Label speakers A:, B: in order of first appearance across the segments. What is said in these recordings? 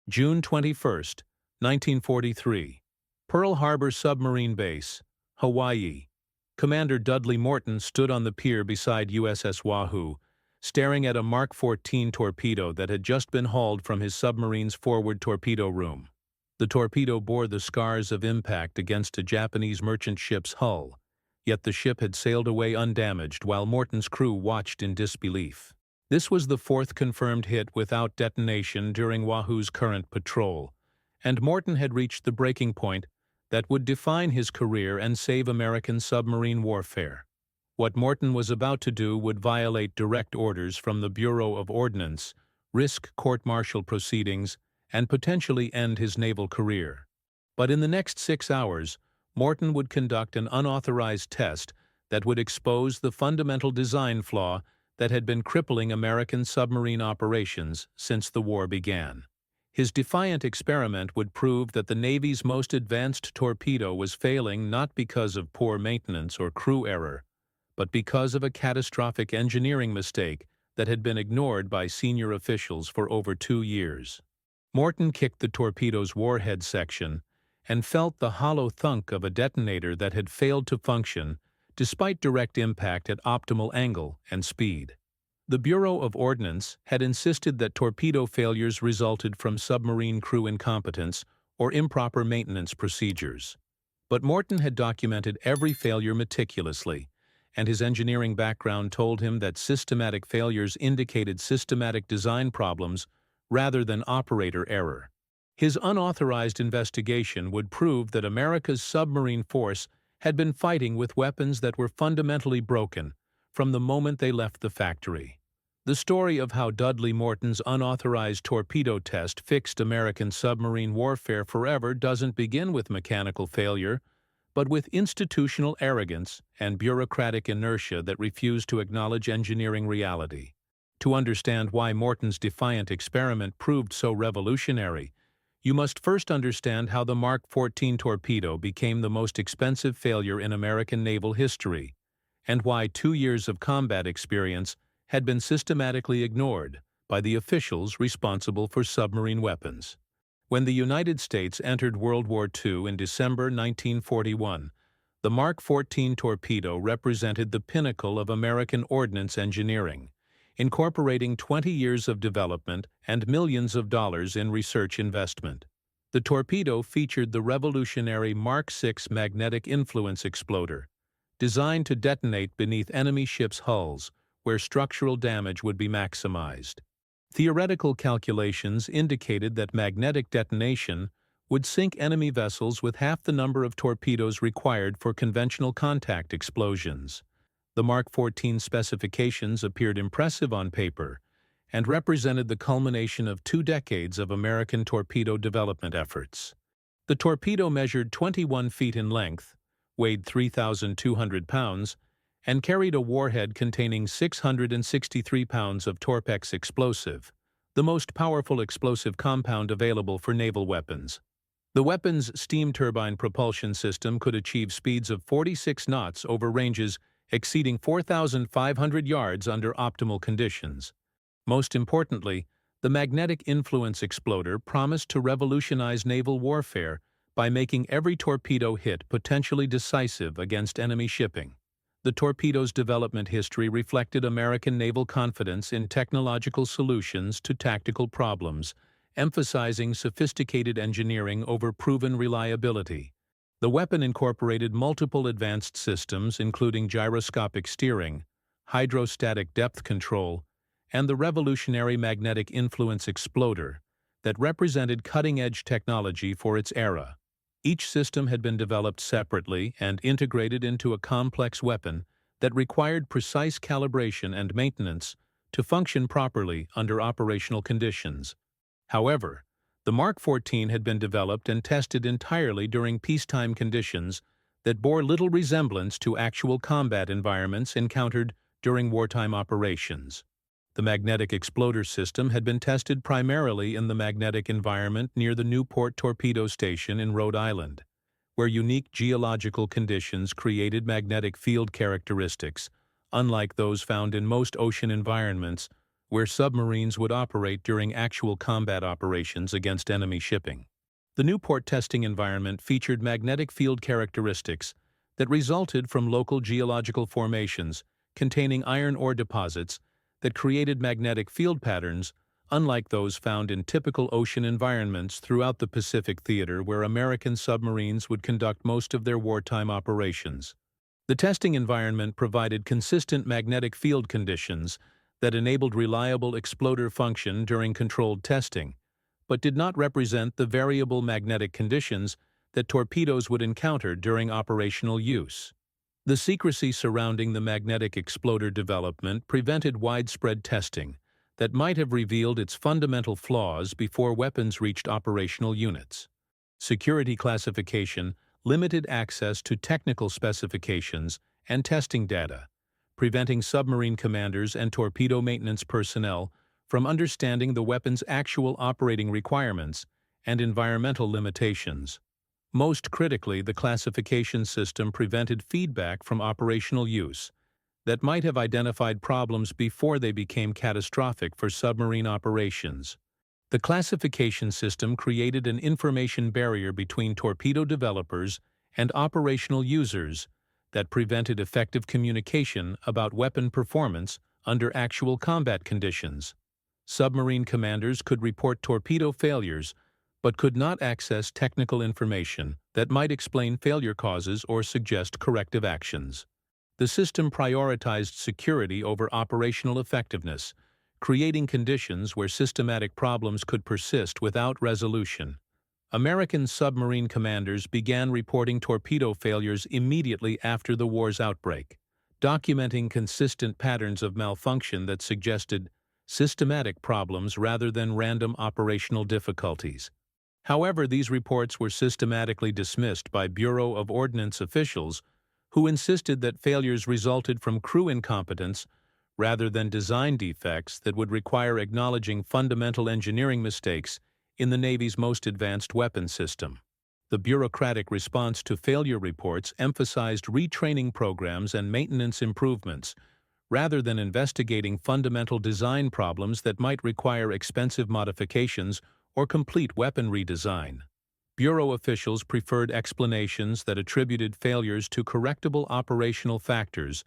A: June 21, 1943. Pearl Harbor Submarine Base, Hawaii. Commander Dudley Morton stood on the pier beside USS Wahoo, staring at a Mark 14 torpedo that had just been hauled from his submarine's forward torpedo room. The torpedo bore the scars of impact against a Japanese merchant ship's hull, yet the ship had sailed away undamaged while Morton's crew watched in disbelief. This was the fourth confirmed hit without detonation during Wahoo's current patrol, and Morton had reached the breaking point that would define his career and save American submarine warfare. What Morton was about to do would violate direct orders from the Bureau of Ordnance, risk court-martial proceedings, and potentially end his naval career. But in the next 6 hours, Morton would conduct an unauthorized test that would expose the fundamental design flaw that had been crippling American submarine operations since the war began. His Defiant experiment would prove that the Navy's most advanced torpedo was failing not because of poor maintenance or crew error, but because of a catastrophic engineering mistake that had been ignored by senior officials for over 2 years. Morton kicked the torpedo's warhead section and felt the hollow thunk of a detonator that had failed to function despite direct impact at optimal angle and speed. The Bureau of Ordnance had insisted that torpedo failures resulted from submarine crew incompetence or improper maintenance procedures. But Morton had documented every failure meticulously, and his engineering background told him that systematic failures indicated systematic design problems rather than operator error. His unauthorized investigation would prove that America's submarine force had been fighting with weapons that were fundamentally broken from the moment they left the factory. The story of how Dudley Morton's unauthorized torpedo test fixed American submarine warfare forever doesn't begin with mechanical failure, but with institutional arrogance and bureaucratic inertia that refused to acknowledge engineering reality. To understand why Morton's Defiant experiment proved so revolutionary, you must first understand how the Mark 14 torpedo became the most expensive failure in American naval history, and why 2 years of combat experience had been systematically ignored by the officials responsible for submarine weapons. When the United States entered World War II in December 1941, the Mark 14 torpedo represented the pinnacle of American ordnance engineering, incorporating 20 years of development and millions of dollars in research investment. The torpedo featured the revolutionary Mark 6 magnetic influence exploder, designed to detonate beneath enemy ships' hulls, where structural damage would be maximized. Theoretical calculations indicated that magnetic detonation would sink enemy vessels with half the number of torpedoes required for conventional contact explosions. The Mark 14 specifications appeared impressive on paper and represented the culmination of 2 decades of American torpedo development efforts. The torpedo measured 21 feet in length, weighed 3,200 pounds, and carried a warhead containing 663 pounds of Torpex explosive, the most powerful explosive compound available for naval weapons. The weapon's steam turbine propulsion system could achieve speeds of 46 knots over ranges exceeding 4,500 yards under optimal conditions. Most importantly, the magnetic influence exploder promised to revolutionize naval warfare by making every torpedo hit potentially decisive against enemy shipping. The torpedo's development history reflected American naval confidence in technological solutions to tactical problems, emphasizing sophisticated engineering over proven reliability. The weapon incorporated multiple advanced systems including gyroscopic steering, hydrostatic depth control, and the revolutionary magnetic influence exploder that represented cutting-edge technology for its era. Each system had been developed separately and integrated into a complex weapon that required precise calibration and maintenance to function properly under operational conditions. However, the Mark 14 had been developed and tested entirely during peacetime conditions that bore little resemblance to actual combat environments encountered during wartime operations. The magnetic exploder system had been tested primarily in the magnetic environment near the Newport Torpedo Station in Rhode Island, where unique geological conditions created magnetic field characteristics, unlike those found in most ocean environments, where submarines would operate during actual combat operations against enemy shipping. The Newport testing environment featured magnetic field characteristics that resulted from local geological formations containing iron ore deposits that created magnetic field patterns unlike those found in typical ocean environments throughout the Pacific theater where American submarines would conduct most of their wartime operations. The testing environment provided consistent magnetic field conditions that enabled reliable exploder function during controlled testing, but did not represent the variable magnetic conditions that torpedoes would encounter during operational use. The secrecy surrounding the magnetic exploder development prevented widespread testing that might have revealed its fundamental flaws before weapons reached operational units. Security classification limited access to technical specifications and testing data, preventing submarine commanders and torpedo maintenance personnel from understanding the weapon's actual operating requirements and environmental limitations. Most critically, the classification system prevented feedback from operational use that might have identified problems before they became catastrophic for submarine operations. The classification system created an information barrier between torpedo developers and operational users that prevented effective communication about weapon performance under actual combat conditions. Submarine commanders could report torpedo failures but could not access technical information that might explain failure causes or suggest corrective actions. The system prioritized security over operational effectiveness, creating conditions where systematic problems could persist without resolution. American submarine commanders began reporting torpedo failures immediately after the war's outbreak, documenting consistent patterns of malfunction that suggested systematic problems rather than random operational difficulties. However, these reports were systematically dismissed by Bureau of Ordnance officials who insisted that failures resulted from crew incompetence rather than design defects that would require acknowledging fundamental engineering mistakes in the Navy's most advanced weapon system. The bureaucratic response to failure reports emphasized retraining programs and maintenance improvements, rather than investigating fundamental design problems that might require expensive modifications or complete weapon redesign. Bureau officials preferred explanations that attributed failures to correctable operational factors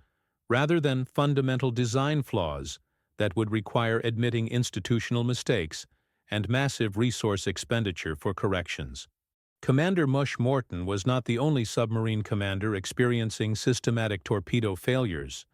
A: rather than fundamental design flaws that would require admitting institutional mistakes and massive resource expenditure for corrections. Commander Mush Morton was not the only submarine commander experiencing systematic torpedo failures,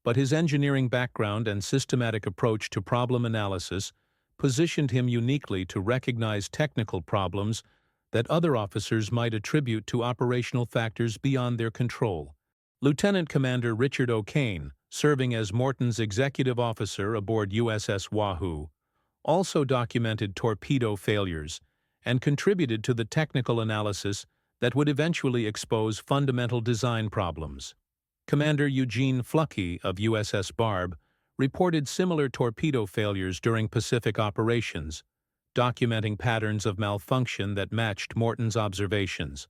A: but his engineering background and systematic approach to problem analysis positioned him uniquely to recognize technical problems that other officers might attribute to operational factors beyond their control. Lieutenant Commander Richard O'Kane, serving as Morton's executive officer aboard USS Wahoo, also documented torpedo failures and contributed to the technical analysis that would eventually expose fundamental design problems. Commander Eugene Fluckey of USS Barb reported similar torpedo failures during Pacific operations, documenting patterns of malfunction that matched Morton's observations.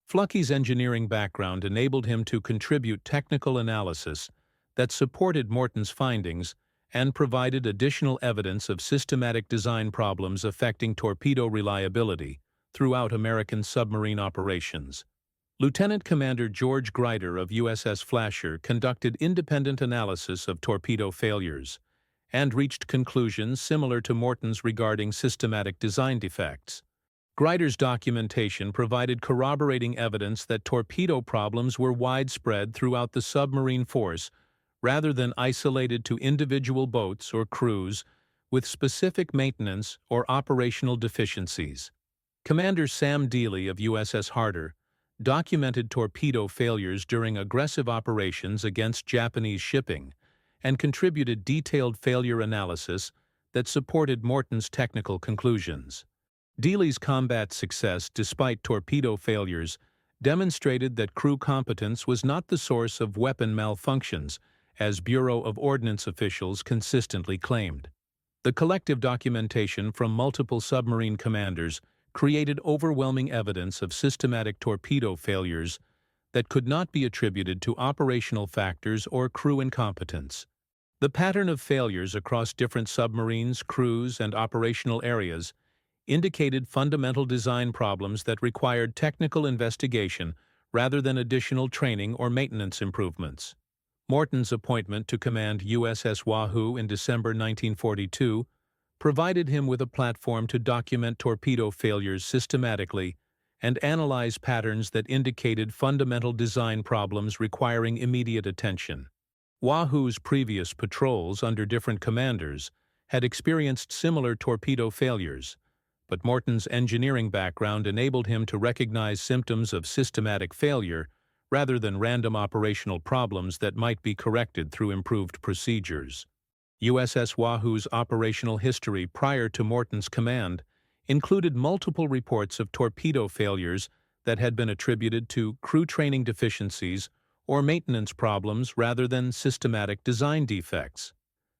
A: Fluckey's engineering background enabled him to contribute technical analysis that supported Morton's findings and provided additional evidence of systematic design problems affecting torpedo reliability throughout American submarine operations. Lieutenant Commander George Grider of USS Flasher conducted independent analysis of torpedo failures and reached conclusions similar to Morton's regarding systematic design defects. Grider's documentation provided corroborating evidence that torpedo problems were widespread throughout the submarine force rather than isolated to individual boats or crews with specific maintenance or operational deficiencies. Commander Sam Dealey of USS Harder documented torpedo failures during aggressive operations against Japanese shipping and contributed detailed failure analysis that supported Morton's technical conclusions. Dealey's combat success despite torpedo failures demonstrated that crew competence was not the source of weapon malfunctions, as Bureau of Ordnance officials consistently claimed. The collective documentation from multiple submarine commanders created overwhelming evidence of systematic torpedo failures that could not be attributed to operational factors or crew incompetence. The pattern of failures across different submarines, crews, and operational areas indicated fundamental design problems that required technical investigation rather than additional training or maintenance improvements. Morton's appointment to command USS Wahoo in December 1942 provided him with a platform to document torpedo failures systematically and analyze patterns that indicated fundamental design problems requiring immediate attention. Wahoo's previous patrols under different commanders had experienced similar torpedo failures, but Morton's engineering background enabled him to recognize symptoms of systematic failure rather than random operational problems that might be corrected through improved procedures. USS Wahoo's operational history prior to Morton's command included multiple reports of torpedo failures that had been attributed to crew training deficiencies or maintenance problems rather than systematic design defects.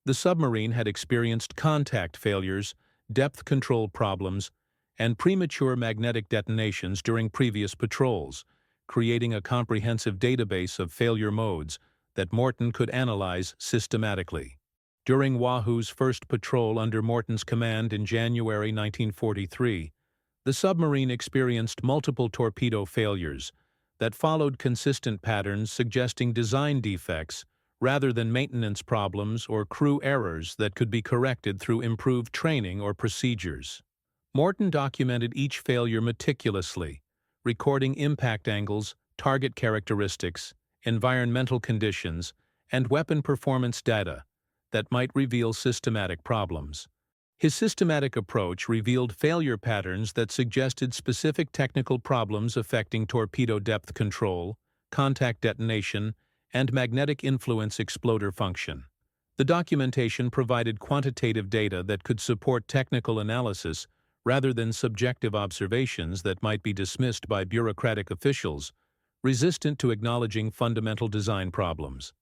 A: The submarine had experienced contact failures, depth control problems, and premature magnetic detonations during previous patrols, creating a comprehensive database of failure modes that Morton could analyze systematically. During Wahoo's first patrol under Morton's command in January 1943, the submarine experienced multiple torpedo failures that followed consistent patterns suggesting design defects rather than maintenance problems or crew errors that could be corrected through improved training or procedures. Morton documented each failure meticulously, recording impact angles, target characteristics, environmental conditions, and weapon performance data that might reveal systematic problems. His systematic approach revealed failure patterns that suggested specific technical problems affecting torpedo depth control, contact detonation, and magnetic influence exploder function. The documentation provided quantitative data that could support technical analysis rather than subjective observations that might be dismissed by bureaucratic officials resistant to acknowledging fundamental design problems.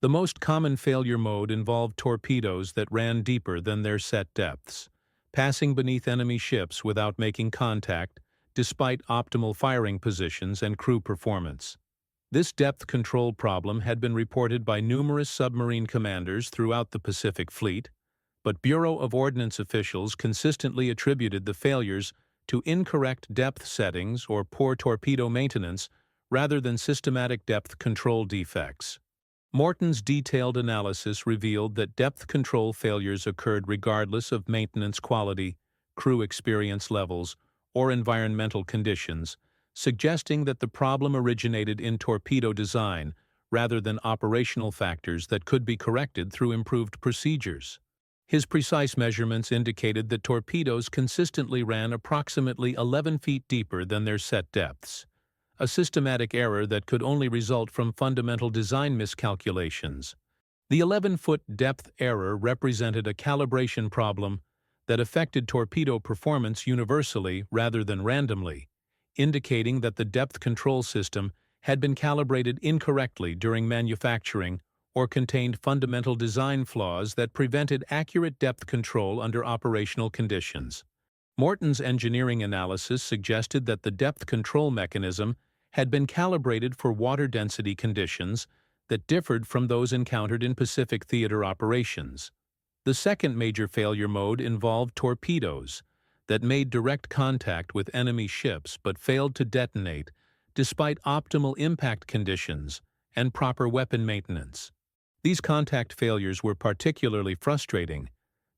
A: The most common failure mode involved torpedoes that ran deeper than their set depths, passing beneath enemy ships without making contact, despite optimal firing positions and crew performance. This depth control problem had been reported by numerous submarine commanders throughout the Pacific Fleet, but Bureau of Ordnance officials consistently attributed the failures to incorrect depth settings or poor torpedo maintenance rather than systematic depth control defects. Morton's detailed analysis revealed that depth control failures occurred regardless of maintenance quality, crew experience levels, or environmental conditions, suggesting that the problem originated in torpedo design rather than operational factors that could be corrected through improved procedures. His precise measurements indicated that torpedoes consistently ran approximately 11 feet deeper than their set depths, a systematic error that could only result from fundamental design miscalculations. The 11-foot depth error represented a calibration problem that affected torpedo performance universally rather than randomly, indicating that the depth control system had been calibrated incorrectly during manufacturing or contained fundamental design flaws that prevented accurate depth control under operational conditions. Morton's engineering analysis suggested that the depth control mechanism had been calibrated for water density conditions that differed from those encountered in Pacific theater operations. The second major failure mode involved torpedoes that made direct contact with enemy ships but failed to detonate despite optimal impact conditions and proper weapon maintenance. These contact failures were particularly frustrating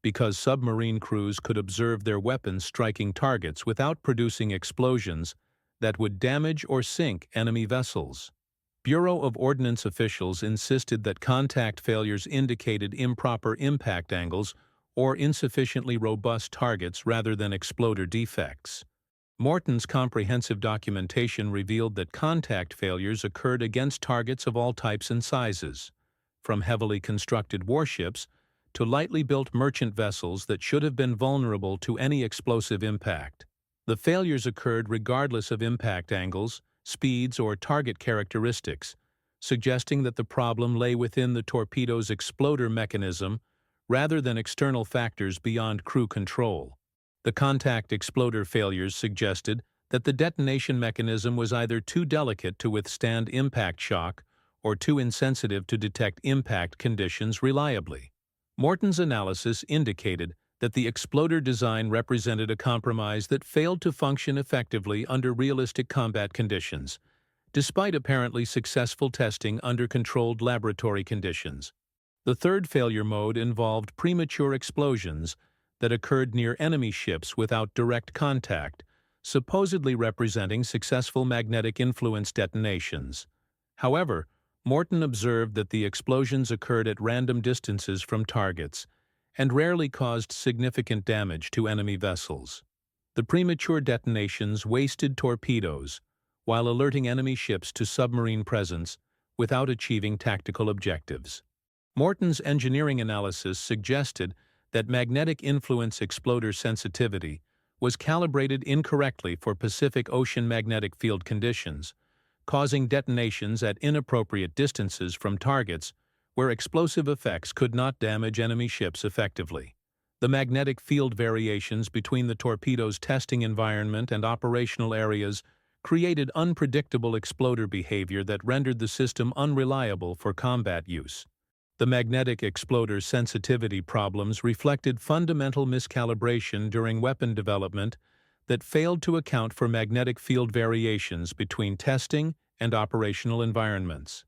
A: because submarine crews could observe their weapons striking targets without producing explosions that would damage or sink enemy vessels. Bureau of Ordnance officials insisted that contact failures indicated improper impact angles or insufficiently robust targets rather than exploder defects. Morton's comprehensive documentation revealed that contact failures occurred against targets of all types and sizes, from heavily constructed warships to lightly built merchant vessels that should have been vulnerable to any explosive impact. The failures occurred regardless of impact angles, speeds, or target characteristics, suggesting that the problem lay within the torpedo's exploder mechanism rather than external factors beyond crew control. The contact exploder failures suggested that the detonation mechanism was either too delicate to withstand impact shock or too insensitive to detect impact conditions reliably. Morton's analysis indicated that the exploder design represented a compromise that failed to function effectively under realistic combat conditions, despite apparently successful testing under controlled laboratory conditions. The third failure mode involved premature explosions that occurred near enemy ships without direct contact, supposedly representing successful magnetic influence detonations. However, Morton observed that the explosions occurred at random distances from targets and rarely caused significant damage to enemy vessels. The premature detonations wasted torpedoes while alerting enemy ships to submarine presence without achieving tactical objectives. Morton's engineering analysis suggested that magnetic influence exploder sensitivity was calibrated incorrectly for Pacific Ocean magnetic field conditions, causing detonations at inappropriate distances from targets where explosive effects could not damage enemy ships effectively. The magnetic field variations between the torpedo's testing environment and operational areas created unpredictable exploder behavior that rendered the system unreliable for combat use. The magnetic exploder sensitivity problems reflected fundamental miscalibration during weapon development that failed to account for magnetic field variations between testing and operational environments.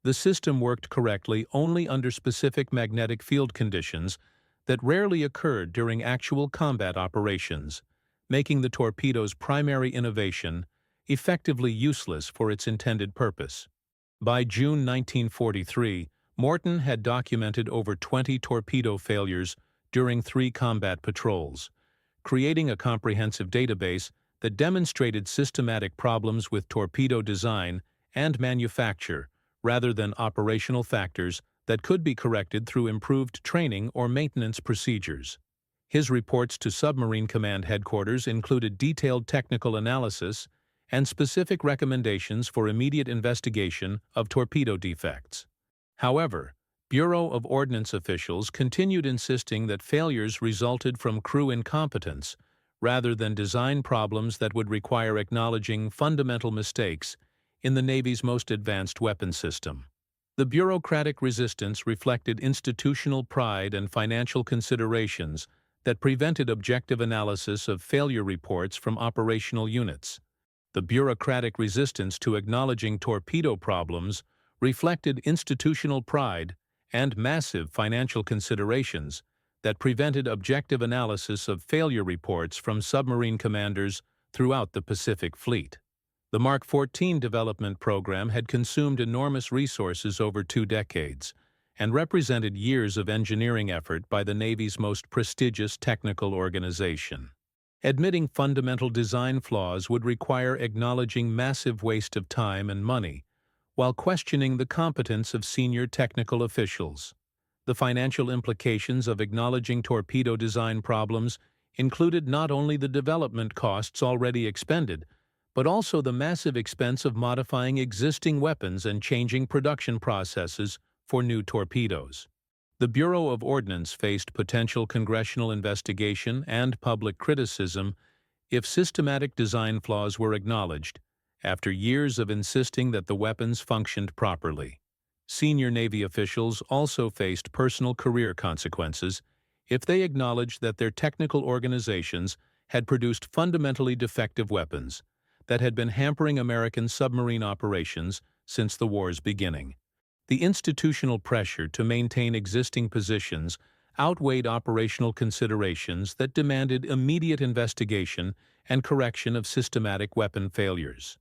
A: The system worked correctly only under specific magnetic field conditions that rarely occurred during actual combat operations, making the torpedo's primary innovation effectively useless for its intended purpose. By June 1943, Morton had documented over 20 torpedo failures during 3 combat patrols, creating a comprehensive database that demonstrated systematic problems with torpedo design and manufacture rather than operational factors that could be corrected through improved training or maintenance procedures. His reports to Submarine Command Headquarters included detailed technical analysis and specific recommendations for immediate investigation of torpedo defects. However, Bureau of Ordnance officials continued insisting that failures resulted from crew incompetence rather than design problems that would require acknowledging fundamental mistakes in the Navy's most advanced weapon system. The bureaucratic resistance reflected institutional pride and financial considerations that prevented objective analysis of failure reports from operational units. The bureaucratic resistance to acknowledging torpedo problems reflected institutional pride and massive financial considerations that prevented objective analysis of failure reports from submarine commanders throughout the Pacific Fleet. The Mark 14 development program had consumed enormous resources over 2 decades and represented years of engineering effort by the Navy's most prestigious technical organization. Admitting fundamental design flaws would require acknowledging massive waste of time and money, while questioning the competence of senior technical officials. The financial implications of acknowledging torpedo design problems included not only the development costs already expended, but also the massive expense of modifying existing weapons and changing production processes for new torpedoes. The Bureau of Ordnance faced potential congressional investigation and public criticism if systematic design flaws were acknowledged, after years of insisting that the weapons functioned properly. Senior Navy officials also faced personal career consequences if they acknowledged that their technical organizations had produced fundamentally defective weapons that had been hampering American submarine operations since the war's beginning. The institutional pressure to maintain existing positions outweighed operational considerations that demanded immediate investigation and correction of systematic weapon failures.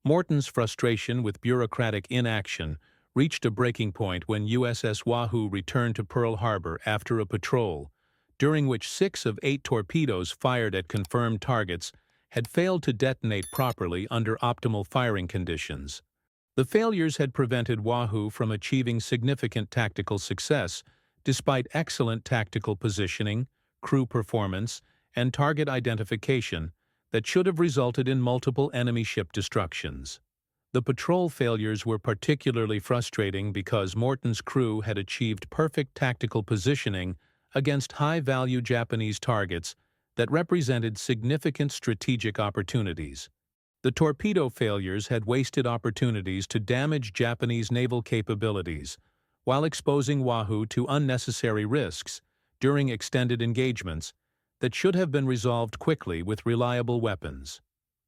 A: Morton's frustration with bureaucratic inaction reached a breaking point when USS Wahoo returned to Pearl Harbor after a patrol, during which 6 of 8 torpedoes fired at confirmed targets had failed to detonate properly under optimal firing conditions. The failures had prevented Wahoo from achieving significant tactical success despite excellent tactical positioning, crew performance, and target identification that should have resulted in multiple enemy ship destructions. The patrol failures were particularly frustrating because Morton's crew had achieved perfect tactical positioning against high-value Japanese targets that represented significant strategic opportunities. The torpedo failures had wasted opportunities to damage Japanese naval capabilities, while exposing Wahoo to unnecessary risks during extended engagements that should have been resolved quickly with reliable weapons.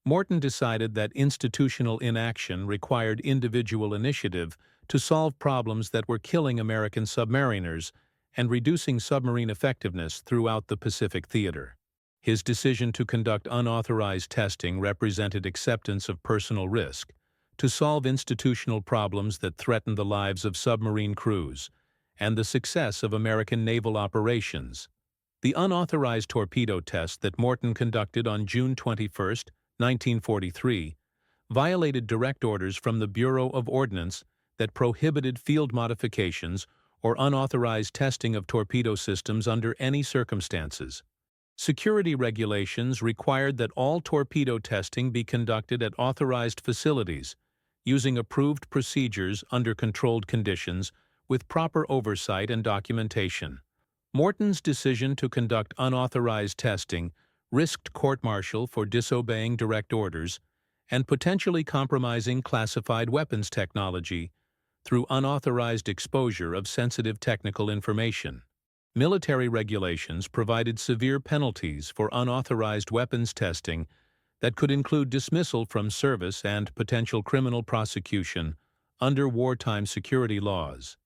A: Morton decided that institutional inaction required individual initiative to solve problems that were killing American submariners and reducing submarine effectiveness throughout the Pacific theater. His decision to conduct unauthorized testing represented acceptance of personal risk to solve institutional problems that threatened the lives of submarine crews and the success of American naval operations. The unauthorized torpedo test that Morton conducted on June 21, 1943, violated direct orders from the Bureau of Ordnance that prohibited field modifications or unauthorized testing of torpedo systems under any circumstances. Security regulations required that all torpedo testing be conducted at authorized facilities, using approved procedures under controlled conditions with proper oversight and documentation. Morton's decision to conduct unauthorized testing risked court-martial for disobeying direct orders and potentially compromising classified weapons technology through unauthorized exposure of sensitive technical information. Military regulations provided severe penalties for unauthorized weapons testing that could include dismissal from service and potential criminal prosecution under wartime security laws.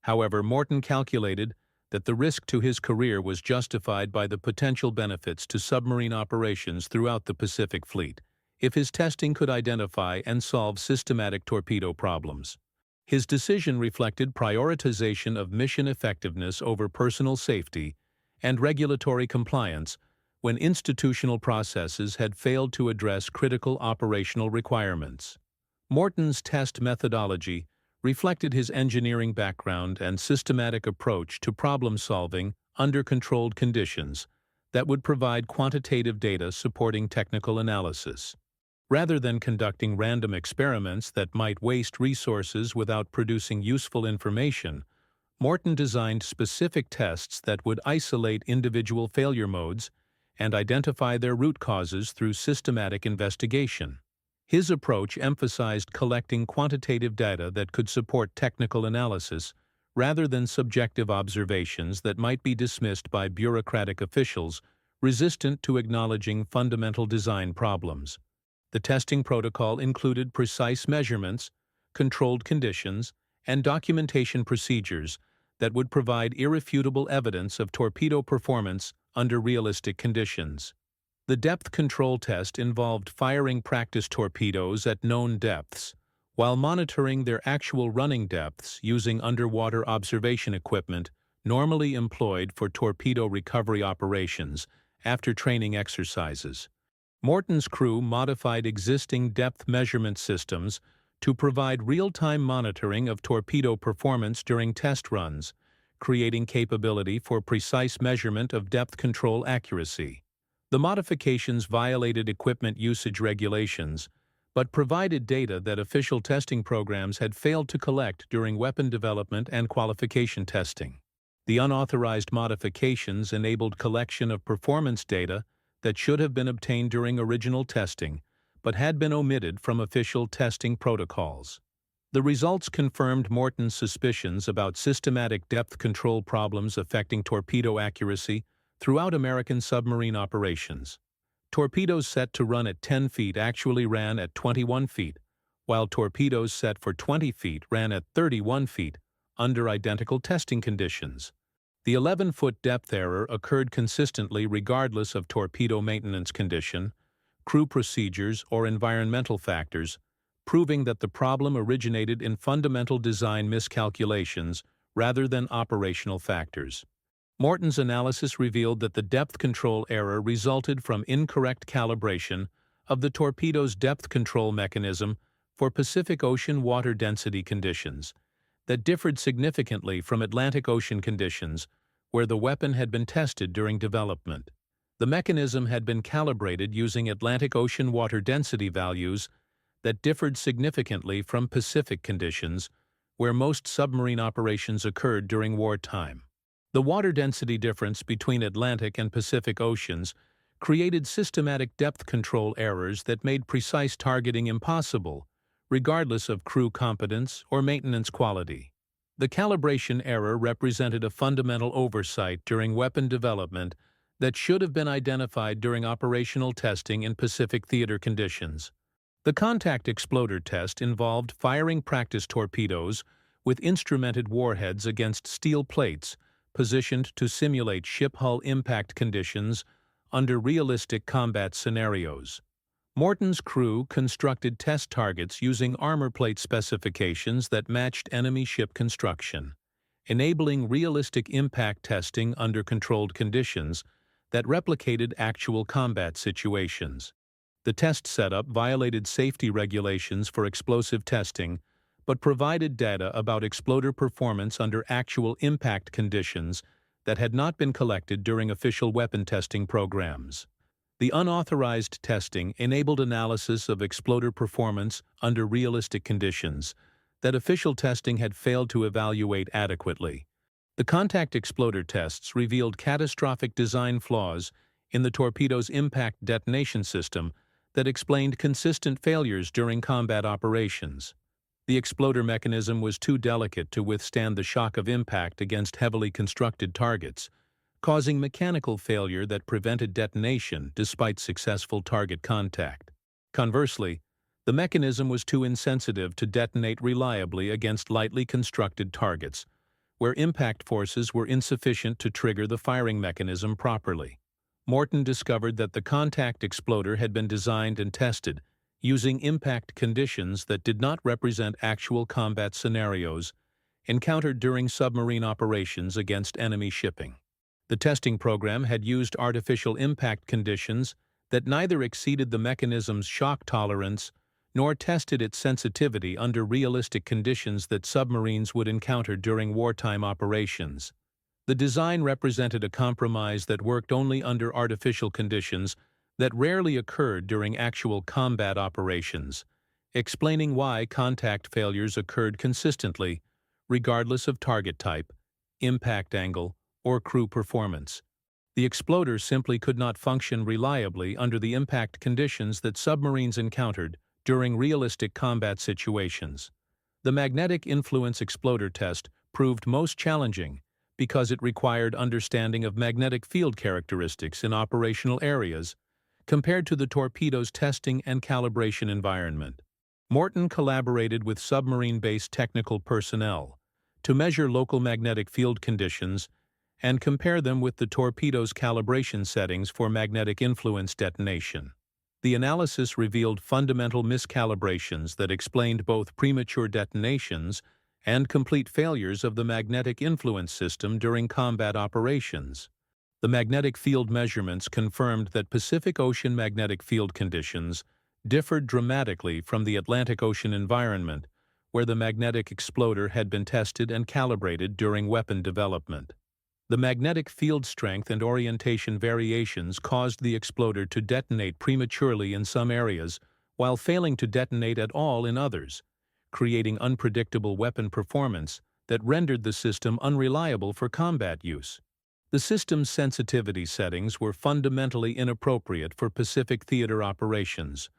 A: However, Morton calculated that the risk to his career was justified by the potential benefits to submarine operations throughout the Pacific Fleet if his testing could identify and solve systematic torpedo problems. His decision reflected prioritization of mission effectiveness over personal safety and regulatory compliance when institutional processes had failed to address critical operational requirements. Morton's test methodology reflected his engineering background and systematic approach to problem-solving under controlled conditions that would provide quantitative data supporting technical analysis. Rather than conducting random experiments that might waste resources without producing useful information, Morton designed specific tests that would isolate individual failure modes and identify their root causes through systematic investigation. His approach emphasized collecting quantitative data that could support technical analysis rather than subjective observations that might be dismissed by bureaucratic officials resistant to acknowledging fundamental design problems. The testing protocol included precise measurements, controlled conditions, and documentation procedures that would provide irrefutable evidence of torpedo performance under realistic conditions. The depth control test involved firing practice torpedoes at known depths, while monitoring their actual running depths using underwater observation equipment normally employed for torpedo recovery operations after training exercises. Morton's crew modified existing depth measurement systems to provide real-time monitoring of torpedo performance during test runs, creating capability for precise measurement of depth control accuracy. The modifications violated equipment usage regulations, but provided data that official testing programs had failed to collect during weapon development and qualification testing. The unauthorized modifications enabled collection of performance data that should have been obtained during original testing, but had been omitted from official testing protocols. The results confirmed Morton's suspicions about systematic depth control problems affecting torpedo accuracy throughout American submarine operations. Torpedoes set to run at 10 feet actually ran at 21 feet, while torpedoes set for 20 feet ran at 31 feet under identical testing conditions. The 11-foot depth error occurred consistently regardless of torpedo maintenance condition, crew procedures, or environmental factors, proving that the problem originated in fundamental design miscalculations rather than operational factors. Morton's analysis revealed that the depth control error resulted from incorrect calibration of the torpedo's depth control mechanism for Pacific Ocean water density conditions that differed significantly from Atlantic Ocean conditions where the weapon had been tested during development. The mechanism had been calibrated using Atlantic Ocean water density values that differed significantly from Pacific conditions where most submarine operations occurred during wartime. The water density difference between Atlantic and Pacific Oceans created systematic depth control errors that made precise targeting impossible, regardless of crew competence or maintenance quality. The calibration error represented a fundamental oversight during weapon development that should have been identified during operational testing in Pacific theater conditions. The contact exploder test involved firing practice torpedoes with instrumented warheads against steel plates positioned to simulate ship hull impact conditions under realistic combat scenarios. Morton's crew constructed test targets using armor plate specifications that matched enemy ship construction, enabling realistic impact testing under controlled conditions that replicated actual combat situations. The test setup violated safety regulations for explosive testing, but provided data about exploder performance under actual impact conditions that had not been collected during official weapon testing programs. The unauthorized testing enabled analysis of exploder performance under realistic conditions that official testing had failed to evaluate adequately. The contact exploder tests revealed catastrophic design flaws in the torpedo's impact detonation system that explained consistent failures during combat operations. The exploder mechanism was too delicate to withstand the shock of impact against heavily constructed targets, causing mechanical failure that prevented detonation despite successful target contact. Conversely, the mechanism was too insensitive to detonate reliably against lightly constructed targets, where impact forces were insufficient to trigger the firing mechanism properly. Morton discovered that the contact exploder had been designed and tested using impact conditions that did not represent actual combat scenarios encountered during submarine operations against enemy shipping. The testing program had used artificial impact conditions that neither exceeded the mechanism's shock tolerance nor tested its sensitivity under realistic conditions that submarines would encounter during wartime operations. The design represented a compromise that worked only under artificial conditions that rarely occurred during actual combat operations, explaining why contact failures occurred consistently, regardless of target type, impact angle, or crew performance. The exploder simply could not function reliably under the impact conditions that submarines encountered during realistic combat situations. The magnetic influence exploder test proved most challenging because it required understanding of magnetic field characteristics in operational areas compared to the torpedo's testing and calibration environment. Morton collaborated with submarine-based technical personnel to measure local magnetic field conditions and compare them with the torpedo's calibration settings for magnetic influence detonation. The analysis revealed fundamental miscalibrations that explained both premature detonations and complete failures of the magnetic influence system during combat operations. The magnetic field measurements confirmed that Pacific Ocean magnetic field conditions differed dramatically from the Atlantic Ocean environment, where the magnetic exploder had been tested and calibrated during weapon development. The magnetic field strength and orientation variations caused the exploder to detonate prematurely in some areas while failing to detonate at all in others, creating unpredictable weapon performance that rendered the system unreliable for combat use. The system's sensitivity settings were fundamentally inappropriate for Pacific theater operations,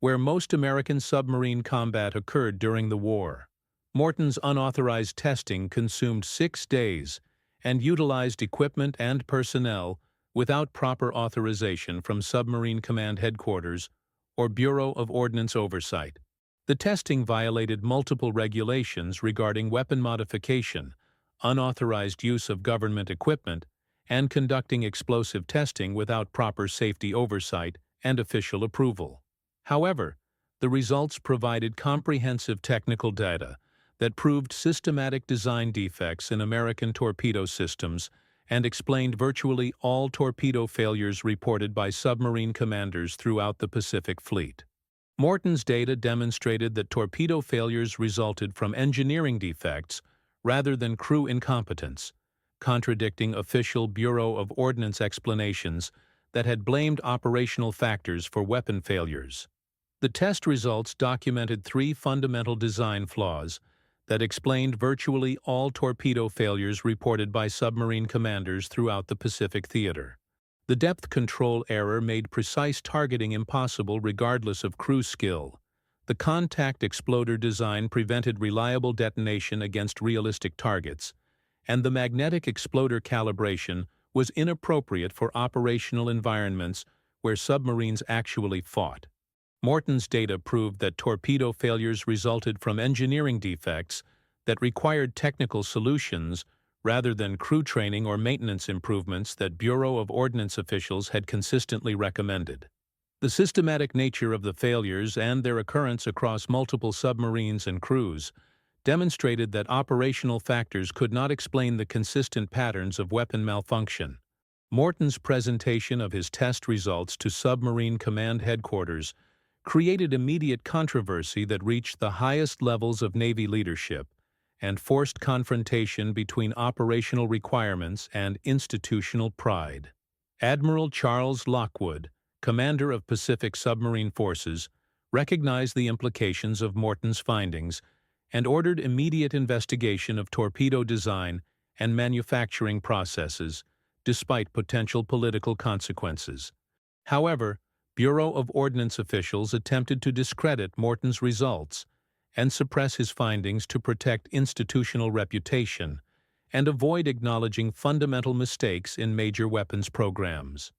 A: where most American submarine combat occurred during the war. Morton's unauthorized testing consumed 6 days and utilized equipment and personnel without proper authorization from Submarine Command Headquarters or Bureau of Ordnance Oversight. The testing violated multiple regulations regarding weapon modification, unauthorized use of government equipment, and conducting explosive testing without proper safety oversight and official approval. However, the results provided comprehensive technical data that proved systematic design defects in American torpedo systems and explained virtually all torpedo failures reported by submarine commanders throughout the Pacific Fleet. Morton's data demonstrated that torpedo failures resulted from engineering defects rather than crew incompetence, contradicting official Bureau of Ordnance explanations that had blamed operational factors for weapon failures. The test results documented 3 fundamental design flaws that explained virtually all torpedo failures reported by submarine commanders throughout the Pacific theater. The depth control error made precise targeting impossible regardless of crew skill. The contact exploder design prevented reliable detonation against realistic targets, and the magnetic exploder calibration was inappropriate for operational environments where submarines actually fought. Morton's data proved that torpedo failures resulted from engineering defects that required technical solutions rather than crew training or maintenance improvements that Bureau of Ordnance officials had consistently recommended. The systematic nature of the failures and their occurrence across multiple submarines and crews demonstrated that operational factors could not explain the consistent patterns of weapon malfunction. Morton's presentation of his test results to Submarine Command Headquarters created immediate controversy that reached the highest levels of Navy leadership and forced confrontation between operational requirements and institutional pride. Admiral Charles Lockwood, commander of Pacific Submarine Forces, recognized the implications of Morton's findings and ordered immediate investigation of torpedo design and manufacturing processes, despite potential political consequences. However, Bureau of Ordnance officials attempted to discredit Morton's results and suppress his findings to protect institutional reputation and avoid acknowledging fundamental mistakes in major weapons programs.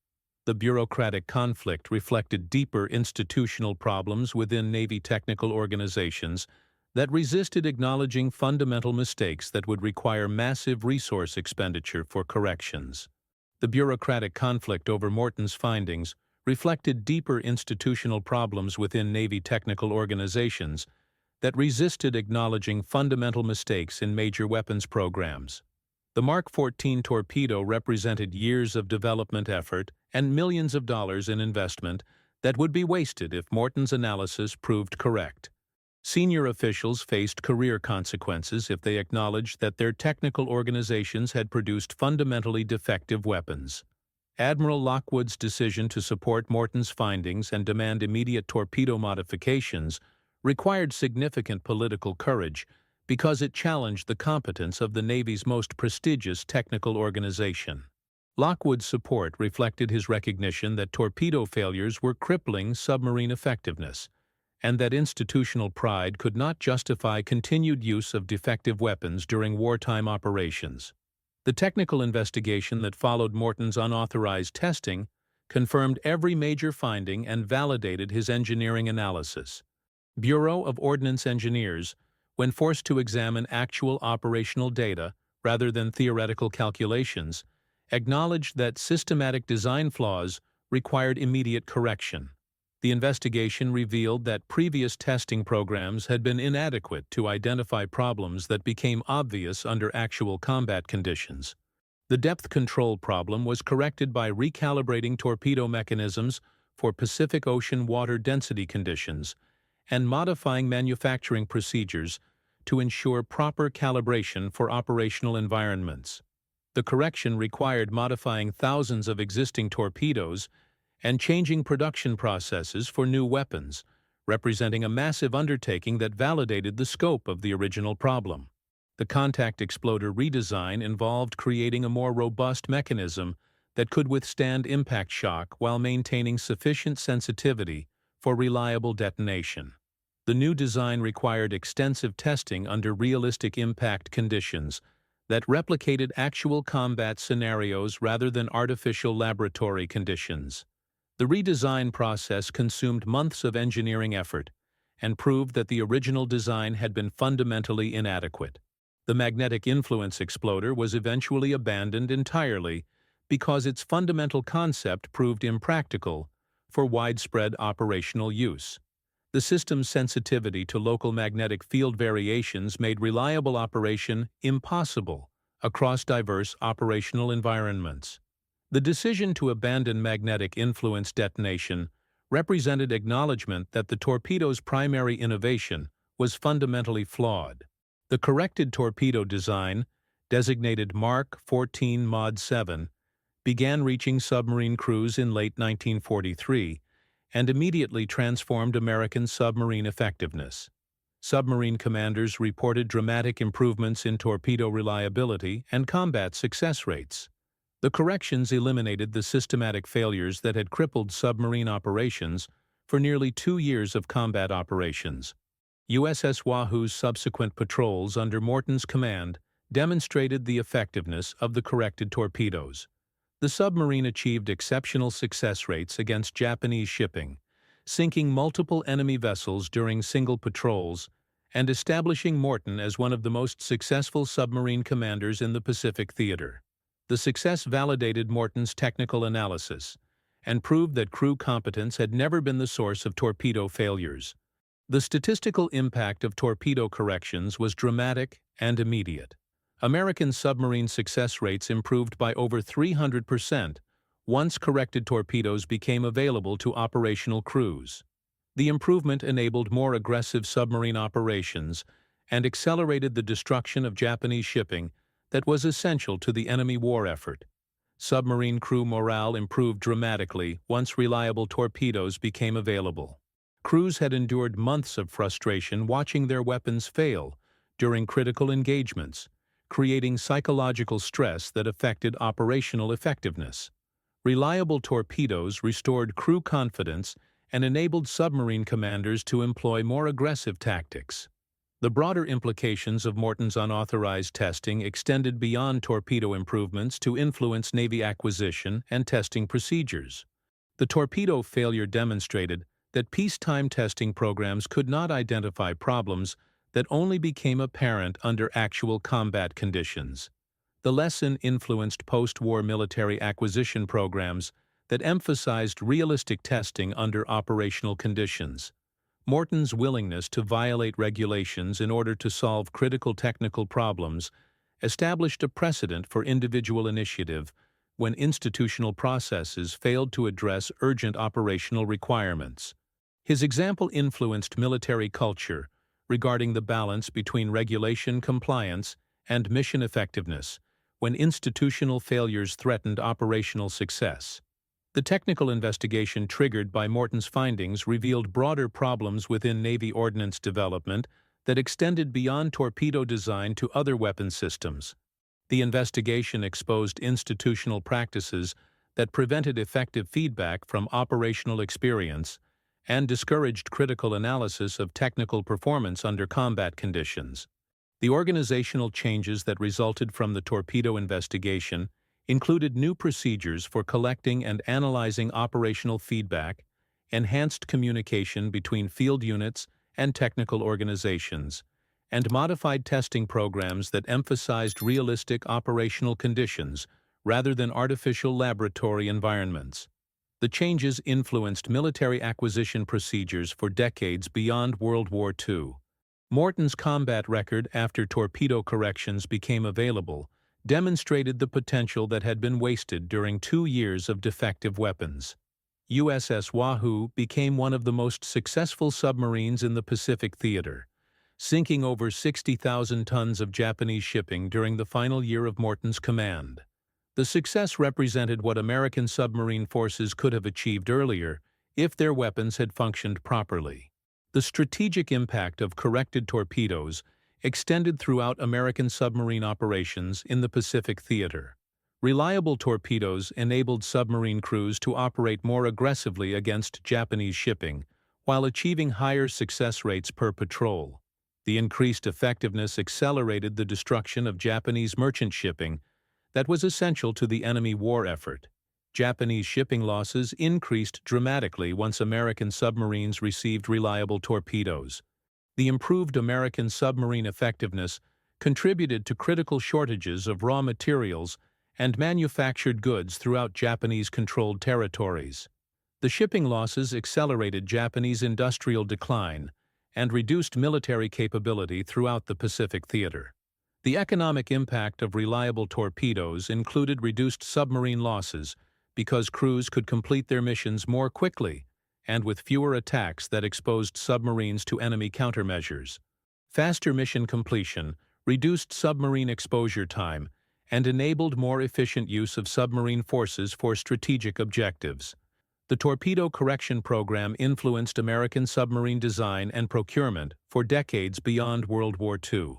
A: The bureaucratic conflict reflected deeper institutional problems within Navy technical organizations that resisted acknowledging fundamental mistakes that would require massive resource expenditure for corrections. The bureaucratic conflict over Morton's findings reflected deeper institutional problems within Navy technical organizations that resisted acknowledging fundamental mistakes in major weapons programs. The Mark 14 torpedo represented years of development effort and millions of dollars in investment that would be wasted if Morton's analysis proved correct. Senior officials faced career consequences if they acknowledged that their technical organizations had produced fundamentally defective weapons. Admiral Lockwood's decision to support Morton's findings and demand immediate torpedo modifications required significant political courage because it challenged the competence of the Navy's most prestigious technical organization. Lockwood's support reflected his recognition that torpedo failures were crippling submarine effectiveness, and that institutional pride could not justify continued use of defective weapons during wartime operations. The technical investigation that followed Morton's unauthorized testing confirmed every major finding and validated his engineering analysis. Bureau of Ordnance engineers, when forced to examine actual operational data rather than theoretical calculations, acknowledged that systematic design flaws required immediate correction. The investigation revealed that previous testing programs had been inadequate to identify problems that became obvious under actual combat conditions. The depth control problem was corrected by recalibrating torpedo mechanisms for Pacific Ocean water density conditions and modifying manufacturing procedures to ensure proper calibration for operational environments. The correction required modifying thousands of existing torpedoes and changing production processes for new weapons, representing a massive undertaking that validated the scope of the original problem. The contact exploder redesign involved creating a more robust mechanism that could withstand impact shock while maintaining sufficient sensitivity for reliable detonation. The new design required extensive testing under realistic impact conditions that replicated actual combat scenarios rather than artificial laboratory conditions. The redesign process consumed months of engineering effort and proved that the original design had been fundamentally inadequate. The magnetic influence exploder was eventually abandoned entirely because its fundamental concept proved impractical for widespread operational use. The system's sensitivity to local magnetic field variations made reliable operation impossible across diverse operational environments. The decision to abandon magnetic influence detonation represented acknowledgement that the torpedo's primary innovation was fundamentally flawed. The corrected torpedo design, designated Mark 14 Mod 7, began reaching submarine crews in late 1943 and immediately transformed American submarine effectiveness. Submarine commanders reported dramatic improvements in torpedo reliability and combat success rates. The corrections eliminated the systematic failures that had crippled submarine operations for nearly 2 years of combat operations. USS Wahoo's subsequent patrols under Morton's command demonstrated the effectiveness of the corrected torpedoes. The submarine achieved exceptional success rates against Japanese shipping, sinking multiple enemy vessels during single patrols and establishing Morton as one of the most successful submarine commanders in the Pacific theater. The success validated Morton's technical analysis and proved that crew competence had never been the source of torpedo failures. The statistical impact of torpedo corrections was dramatic and immediate. American submarine success rates improved by over 300% once corrected torpedoes became available to operational crews. The improvement enabled more aggressive submarine operations and accelerated the destruction of Japanese shipping that was essential to the enemy war effort. Submarine crew morale improved dramatically once reliable torpedoes became available. Crews had endured months of frustration watching their weapons fail during critical engagements, creating psychological stress that affected operational effectiveness. Reliable torpedoes restored crew confidence and enabled submarine commanders to employ more aggressive tactics. The broader implications of Morton's unauthorized testing extended beyond torpedo improvements to influence Navy acquisition and testing procedures. The torpedo failure demonstrated that peacetime testing programs could not identify problems that only became apparent under actual combat conditions. The lesson influenced post-war military acquisition programs that emphasized realistic testing under operational conditions. Morton's willingness to violate regulations in order to solve critical technical problems established a precedent for individual initiative when institutional processes failed to address urgent operational requirements. His example influenced military culture regarding the balance between regulation compliance and mission effectiveness when institutional failures threatened operational success. The technical investigation triggered by Morton's findings revealed broader problems within Navy ordnance development that extended beyond torpedo design to other weapon systems. The investigation exposed institutional practices that prevented effective feedback from operational experience and discouraged critical analysis of technical performance under combat conditions. The organizational changes that resulted from the torpedo investigation included new procedures for collecting and analyzing operational feedback, enhanced communication between field units and technical organizations, and modified testing programs that emphasized realistic operational conditions rather than artificial laboratory environments. The changes influenced military acquisition procedures for decades beyond World War II. Morton's combat record after torpedo corrections became available demonstrated the potential that had been wasted during 2 years of defective weapons. USS Wahoo became one of the most successful submarines in the Pacific theater, sinking over 60,000 tons of Japanese shipping during the final year of Morton's command. The success represented what American submarine forces could have achieved earlier if their weapons had functioned properly. The strategic impact of corrected torpedoes extended throughout American submarine operations in the Pacific theater. Reliable torpedoes enabled submarine crews to operate more aggressively against Japanese shipping while achieving higher success rates per patrol. The increased effectiveness accelerated the destruction of Japanese merchant shipping that was essential to the enemy war effort. Japanese shipping losses increased dramatically once American submarines received reliable torpedoes. The improved American submarine effectiveness contributed to critical shortages of raw materials and manufactured goods throughout Japanese-controlled territories. The shipping losses accelerated Japanese industrial decline and reduced military capability throughout the Pacific theater. The economic impact of reliable torpedoes included reduced submarine losses because crews could complete their missions more quickly and with fewer attacks that exposed submarines to enemy countermeasures. Faster mission completion reduced submarine exposure time and enabled more efficient use of submarine forces for strategic objectives. The torpedo correction program influenced American submarine design and procurement for decades beyond World War II.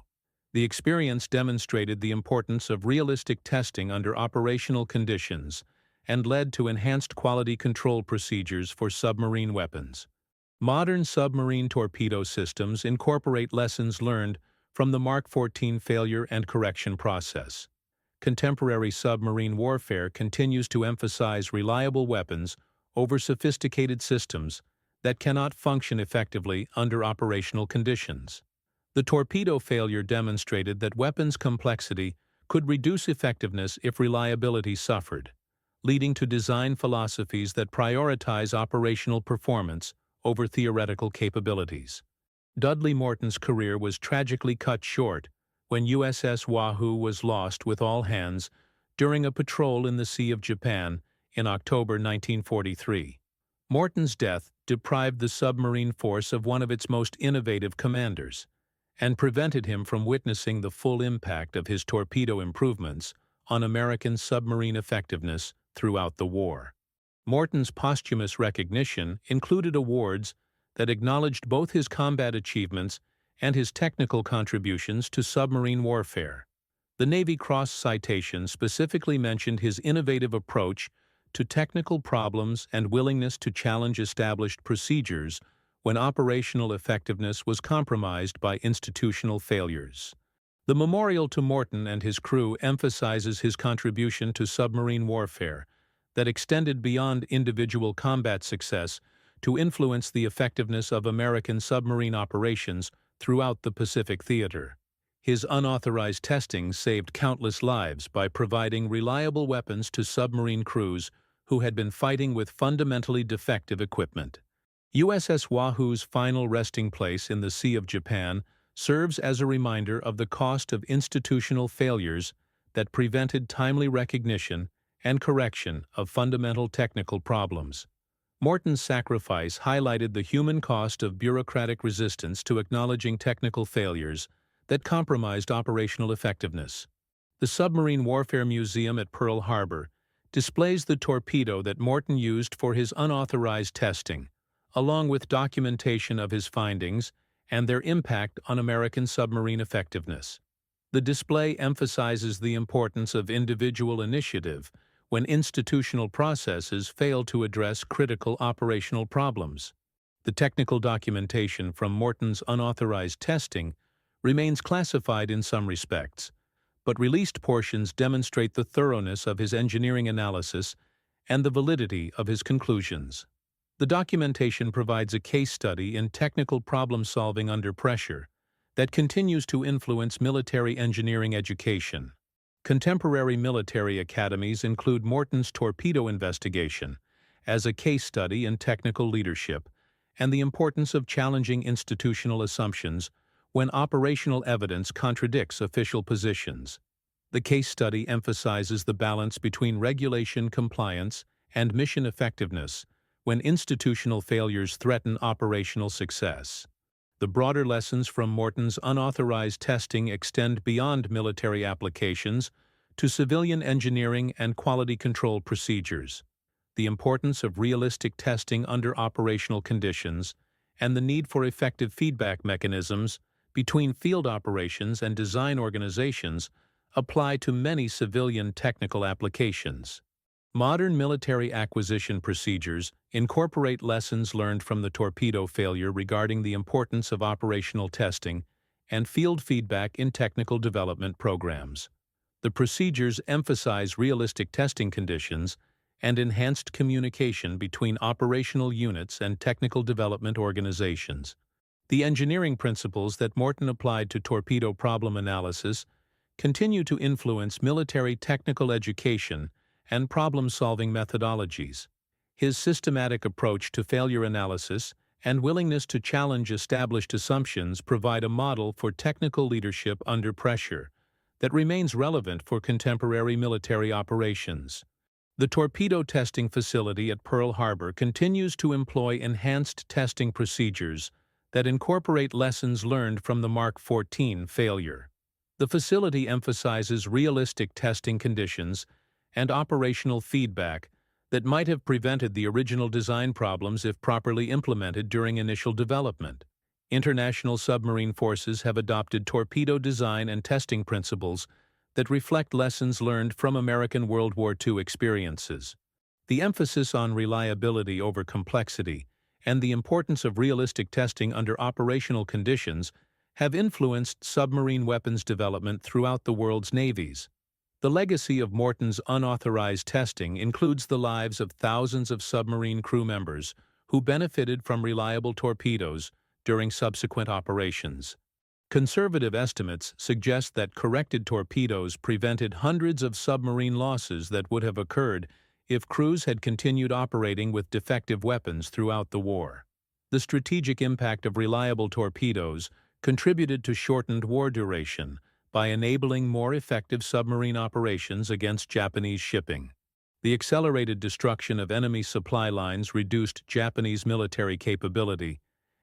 A: The experience demonstrated the importance of realistic testing under operational conditions and led to enhanced quality control procedures for submarine weapons. Modern submarine torpedo systems incorporate lessons learned from the Mark 14 failure and correction process. Contemporary submarine warfare continues to emphasize reliable weapons over sophisticated systems that cannot function effectively under operational conditions. The torpedo failure demonstrated that weapons complexity could reduce effectiveness if reliability suffered, leading to design philosophies that prioritize operational performance over theoretical capabilities. Dudley Morton's career was tragically cut short when USS Wahoo was lost with all hands during a patrol in the Sea of Japan in October 1943. Morton's death deprived the submarine force of one of its most innovative commanders and prevented him from witnessing the full impact of his torpedo improvements on American submarine effectiveness throughout the war. Morton's posthumous recognition included awards that acknowledged both his combat achievements and his technical contributions to submarine warfare. The Navy Cross citation specifically mentioned his innovative approach to technical problems and willingness to challenge established procedures when operational effectiveness was compromised by institutional failures. The memorial to Morton and his crew emphasizes his contribution to submarine warfare that extended beyond individual combat success to influence the effectiveness of American submarine operations throughout the Pacific theater. His unauthorized testing saved countless lives by providing reliable weapons to submarine crews who had been fighting with fundamentally defective equipment. USS Wahoo's final resting place in the Sea of Japan serves as a reminder of the cost of institutional failures that prevented timely recognition and correction of fundamental technical problems. Morton's sacrifice highlighted the human cost of bureaucratic resistance to acknowledging technical failures that compromised operational effectiveness. The Submarine Warfare Museum at Pearl Harbor displays the torpedo that Morton used for his unauthorized testing, along with documentation of his findings and their impact on American submarine effectiveness. The display emphasizes the importance of individual initiative when institutional processes fail to address critical operational problems. The technical documentation from Morton's unauthorized testing remains classified in some respects, but released portions demonstrate the thoroughness of his engineering analysis and the validity of his conclusions. The documentation provides a case study in technical problem-solving under pressure that continues to influence military engineering education. Contemporary military academies include Morton's torpedo investigation as a case study in technical leadership and the importance of challenging institutional assumptions when operational evidence contradicts official positions. The case study emphasizes the balance between regulation compliance and mission effectiveness when institutional failures threaten operational success. The broader lessons from Morton's unauthorized testing extend beyond military applications to civilian engineering and quality control procedures. The importance of realistic testing under operational conditions and the need for effective feedback mechanisms between field operations and design organizations apply to many civilian technical applications. Modern military acquisition procedures incorporate lessons learned from the torpedo failure regarding the importance of operational testing and field feedback in technical development programs. The procedures emphasize realistic testing conditions and enhanced communication between operational units and technical development organizations. The engineering principles that Morton applied to torpedo problem analysis continue to influence military technical education and problem-solving methodologies. His systematic approach to failure analysis and willingness to challenge established assumptions provide a model for technical leadership under pressure that remains relevant for contemporary military operations. The torpedo testing facility at Pearl Harbor continues to employ enhanced testing procedures that incorporate lessons learned from the Mark 14 failure. The facility emphasizes realistic testing conditions and operational feedback that might have prevented the original design problems if properly implemented during initial development. International submarine forces have adopted torpedo design and testing principles that reflect lessons learned from American World War II experiences. The emphasis on reliability over complexity and the importance of realistic testing under operational conditions have influenced submarine weapons development throughout the world's navies. The legacy of Morton's unauthorized testing includes the lives of thousands of submarine crew members who benefited from reliable torpedoes during subsequent operations. Conservative estimates suggest that corrected torpedoes prevented hundreds of submarine losses that would have occurred if crews had continued operating with defective weapons throughout the war. The strategic impact of reliable torpedoes contributed to shortened war duration by enabling more effective submarine operations against Japanese shipping. The accelerated destruction of enemy supply lines reduced Japanese military capability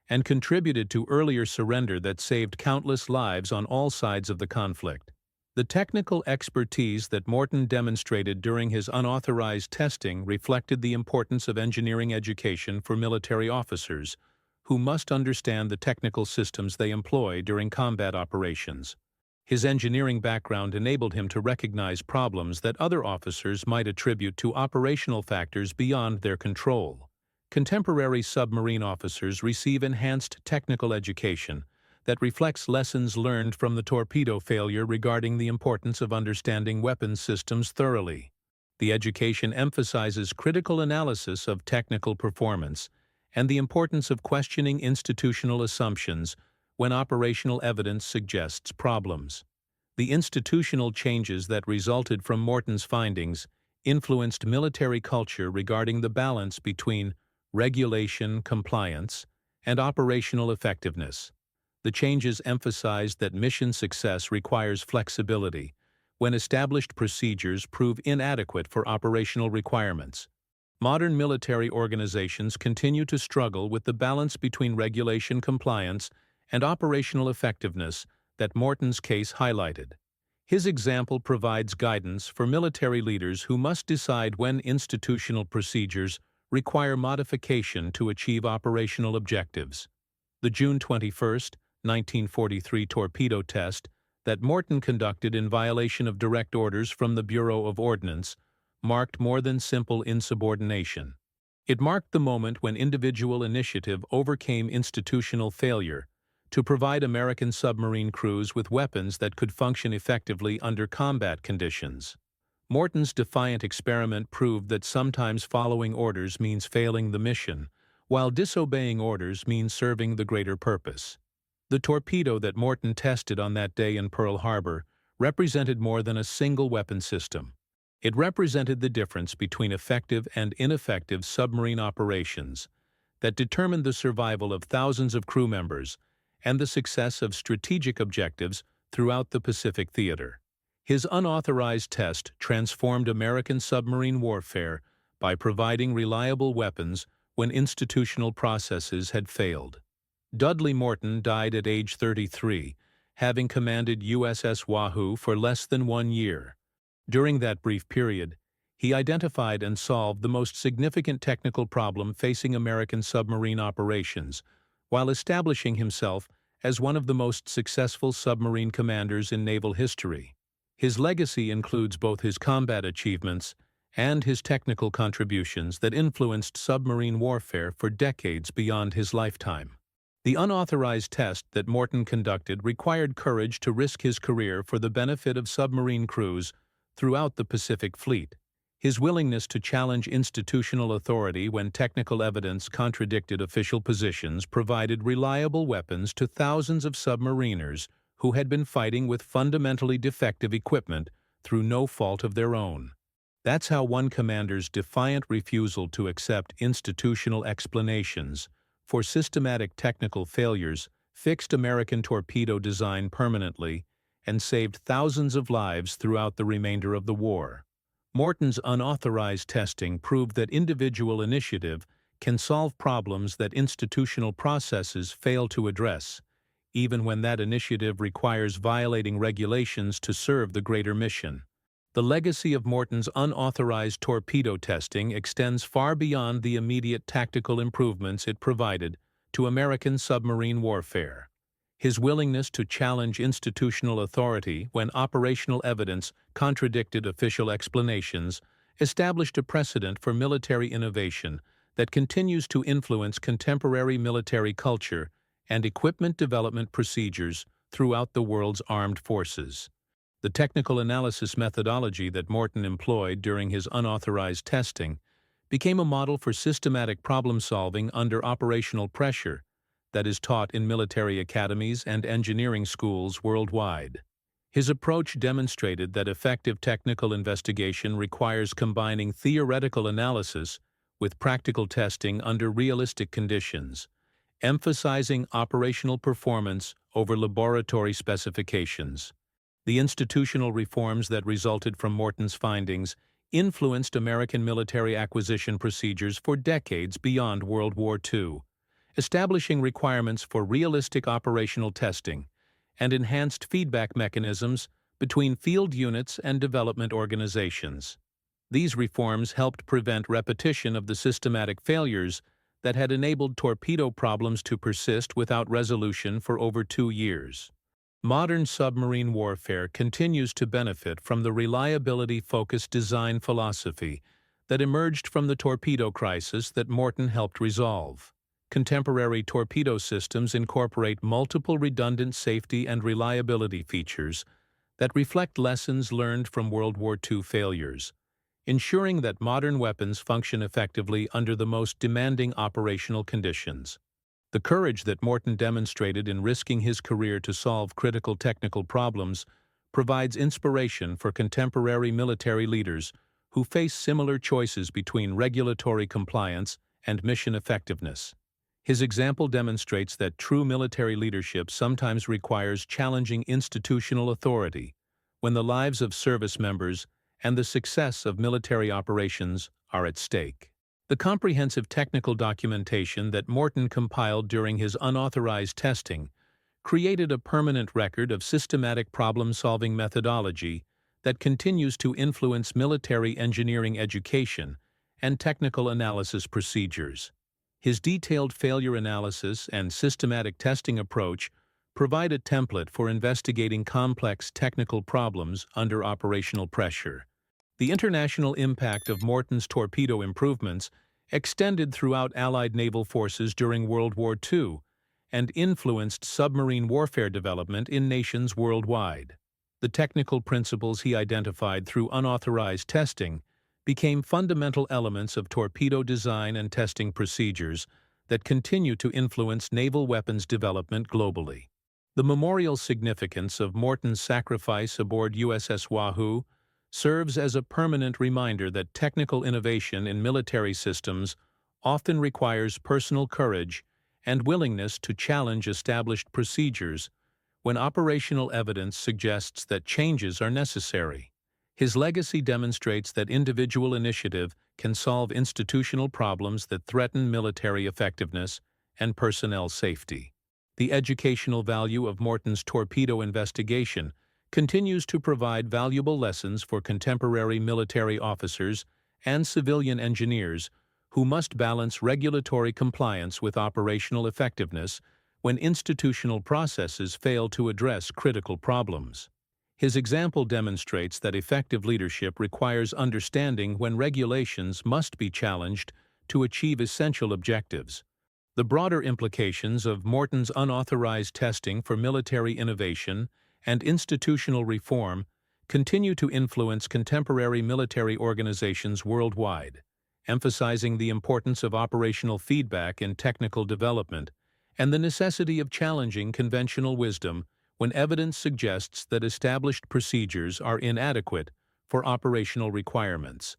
A: and contributed to earlier surrender that saved countless lives on all sides of the conflict. The technical expertise that Morton demonstrated during his unauthorized testing reflected the importance of engineering education for military officers, who must understand the technical systems they employ during combat operations. His engineering background enabled him to recognize problems that other officers might attribute to operational factors beyond their control. Contemporary submarine officers receive enhanced technical education that reflects lessons learned from the torpedo failure regarding the importance of understanding weapons systems thoroughly. The education emphasizes critical analysis of technical performance and the importance of questioning institutional assumptions when operational evidence suggests problems. The institutional changes that resulted from Morton's findings influenced military culture regarding the balance between regulation, compliance, and operational effectiveness. The changes emphasized that mission success requires flexibility when established procedures prove inadequate for operational requirements. Modern military organizations continue to struggle with the balance between regulation compliance and operational effectiveness that Morton's case highlighted. His example provides guidance for military leaders who must decide when institutional procedures require modification to achieve operational objectives. The June 21, 1943 torpedo test that Morton conducted in violation of direct orders from the Bureau of Ordnance marked more than simple insubordination. It marked the moment when individual initiative overcame institutional failure to provide American submarine crews with weapons that could function effectively under combat conditions. Morton's Defiant experiment proved that sometimes following orders means failing the mission, while disobeying orders means serving the greater purpose. The torpedo that Morton tested on that day in Pearl Harbor represented more than a single weapon system. It represented the difference between effective and ineffective submarine operations that determined the survival of thousands of crew members and the success of strategic objectives throughout the Pacific theater. His unauthorized test transformed American submarine warfare by providing reliable weapons when institutional processes had failed. Dudley Morton died at age 33, having commanded USS Wahoo for less than 1 year. During that brief period, he identified and solved the most significant technical problem facing American submarine operations, while establishing himself as one of the most successful submarine commanders in naval history. His legacy includes both his combat achievements and his technical contributions that influenced submarine warfare for decades beyond his lifetime. The unauthorized test that Morton conducted required courage to risk his career for the benefit of submarine crews throughout the Pacific Fleet. His willingness to challenge institutional authority when technical evidence contradicted official positions provided reliable weapons to thousands of submariners who had been fighting with fundamentally defective equipment through no fault of their own. That's how one commander's defiant refusal to accept institutional explanations for systematic technical failures fixed American torpedo design permanently and saved thousands of lives throughout the remainder of the war. Morton's unauthorized testing proved that individual initiative can solve problems that institutional processes fail to address, even when that initiative requires violating regulations to serve the greater mission. The legacy of Morton's unauthorized torpedo testing extends far beyond the immediate tactical improvements it provided to American submarine warfare. His willingness to challenge institutional authority when operational evidence contradicted official explanations established a precedent for military innovation that continues to influence contemporary military culture and equipment development procedures throughout the world's armed forces. The technical analysis methodology that Morton employed during his unauthorized testing became a model for systematic problem-solving under operational pressure that is taught in military academies and engineering schools worldwide. His approach demonstrated that effective technical investigation requires combining theoretical analysis with practical testing under realistic conditions, emphasizing operational performance over laboratory specifications. The institutional reforms that resulted from Morton's findings influenced American military acquisition procedures for decades beyond World War II, establishing requirements for realistic operational testing and enhanced feedback mechanisms between field units and development organizations. These reforms helped prevent repetition of the systematic failures that had enabled torpedo problems to persist without resolution for over 2 years. Modern submarine warfare continues to benefit from the reliability-focused design philosophy that emerged from the torpedo crisis that Morton helped resolve. Contemporary torpedo systems incorporate multiple redundant safety and reliability features that reflect lessons learned from World War II failures, ensuring that modern weapons function effectively under the most demanding operational conditions. The courage that Morton demonstrated in risking his career to solve critical technical problems provides inspiration for contemporary military leaders who face similar choices between regulatory compliance and mission effectiveness. His example demonstrates that true military leadership sometimes requires challenging institutional authority when the lives of service members and the success of military operations are at stake. The comprehensive technical documentation that Morton compiled during his unauthorized testing created a permanent record of systematic problem-solving methodology that continues to influence military engineering education and technical analysis procedures. His detailed failure analysis and systematic testing approach provide a template for investigating complex technical problems under operational pressure. The international impact of Morton's torpedo improvements extended throughout Allied naval forces during World War II and influenced submarine warfare development in nations worldwide. The technical principles he identified through unauthorized testing became fundamental elements of torpedo design and testing procedures that continue to influence naval weapons development globally. The memorial significance of Morton's sacrifice aboard USS Wahoo serves as a permanent reminder that technical innovation in military systems often requires personal courage and willingness to challenge established procedures when operational evidence suggests that changes are necessary. His legacy demonstrates that individual initiative can solve institutional problems that threaten military effectiveness and personnel safety. The educational value of Morton's torpedo investigation continues to provide valuable lessons for contemporary military officers and civilian engineers who must balance regulatory compliance with operational effectiveness when institutional processes fail to address critical problems. His example demonstrates that effective leadership requires understanding when regulations must be challenged to achieve essential objectives. The broader implications of Morton's unauthorized testing for military innovation and institutional reform continue to influence contemporary military organizations worldwide, emphasizing the importance of operational feedback in technical development and the necessity of challenging conventional wisdom when evidence suggests that established procedures are inadequate for operational requirements.